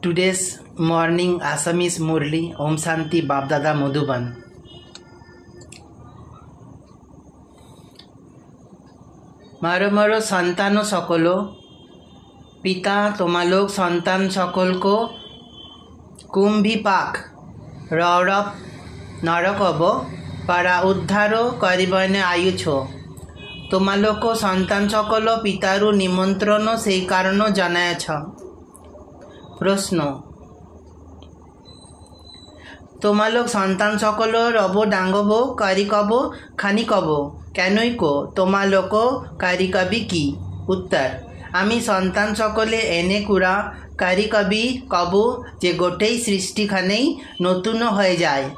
Today's morning Assamese Murli Om Shanti Babdada Madhuban. मारो मारो सन्तानो सकलो पिता तोमालोक सन्तान सकल को कुंभी पाक रौरव नरकब पारा उद्धारो करिबने आयुछो तोमालोक सन्तान सकल पितारु निमंत्रण से कारण जनायछ। प्रश्न तोमालोक सन्तान सकल रब डांगब कारिकब खानिकब कैनईको तोमालोक कारिकबी की। उत्तर आमी सन्तान सकले एने कुरा कारिकबी कब जे गोटेई सृष्टि खानेई नतून हये जाए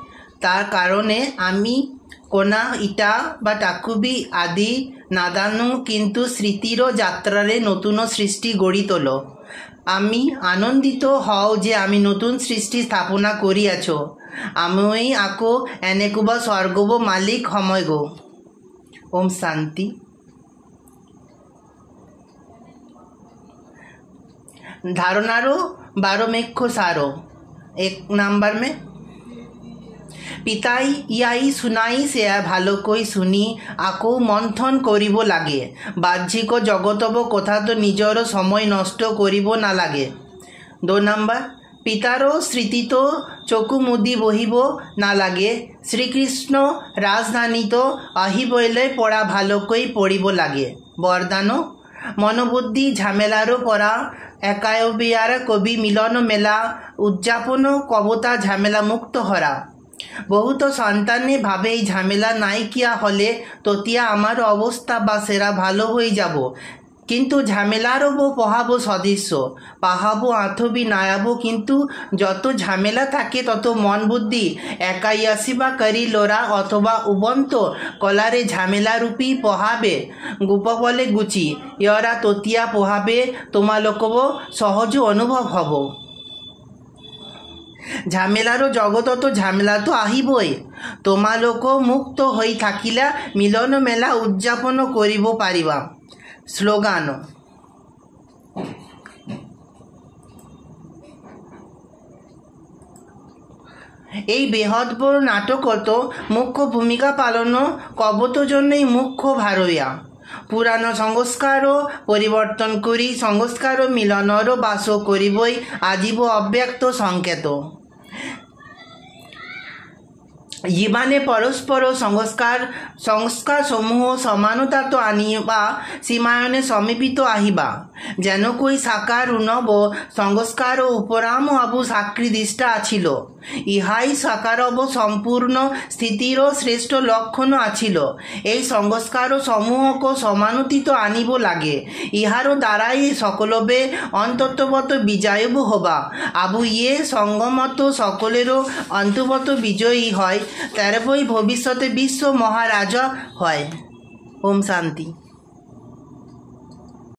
तार कारणे आमी कोना इटा बा टाकुबी आदि नादानु किन्तु स्मृतिर यात्रारे नतून सृष्टि गढ़ी तोलो। आमी आनंदित हओ जे आमी नतून सृष्टि स्थापना करियाछो आमी आको एनेकुबा स्वर्गब मालिक हमयगो। ओम शांति। धारणारो 12 मेघो सारो। 1 नंबर में पिताई ইয়াই শুনাই সেয়া ভালোকৈ শুনি আকো মন্থন করিব লাগে বাহ্যিক জগতব কথা তো নিজর সময় নষ্ট করিব না লাগে। 2 নাম্বার পিতারও স্মৃতি তো চকু মুদি বহিব না লাগে শ্রীকৃষ্ণ রাজধানী তো আহিবইলে পড়া ভালোকৈ পড়িব লাগে। বরদান মনোবুদ্ধি ঝামেলারও পড়া একায়বিয়ার কবি মিলন মেলা উদযাপন কবতা ঝামেলা মুক্ত হরা। बहुत सन्ताने भावे झमेला नाइकिया हले तोतिया आमार अवस्था बा सेरा भालो होई जाबो किन्तु झमेलारो बो पहाबो सदृश्य पाहाबो आथबी नायाबो किन्तु जत झमेला थाके तत मन बुद्धि एकाई आसिबा करी लोरा अथवा उबंत कलारे झमेला रूपी पहाबे गुप बले गुची इरा तोतिया पहाबे तोमालोकबो सहज अनुभव हबो। झमेलारो जगत तो झमेला तो आहिबई तोमालोक मुक्त हई थाकिला मिलन मेला उद्यापन करिब पारिबा। स्लोगान এই বৃহৎ বড় নাটকত মুখ্য ভূমিকা পালন কবত জন্যই মুখ্য ভারয়া পুরাণ সংস্কার পরিবর্তন করি সংস্কার মিলনর বাস করিবই আজীব অব্যক্ত সংকেত জীবনে পরস্পর সংস্কার সংস্কার সমূহ समानता तो आनिबा सीमायने समीपित आहिबा जेन कोई साकार नव संस्कार उपराम आबु साक्षी दृष्टा आछिल इहाई साकार अब सम्पूर्ण स्थितिर श्रेष्ठ लक्षण आछिल এই সংস্কার সমূহক সমানুতিত আনিব লাগে ইহার দ্বারাই সকলবে অন্ততবত বিজয়ব হবা আবু ইয়ে সঙ্গমত সকলেরও অন্তবত বিজয়ী হয় তারপরই ভবিষ্যতে বিশ্ব মহারাজা হয়। ओम शांति।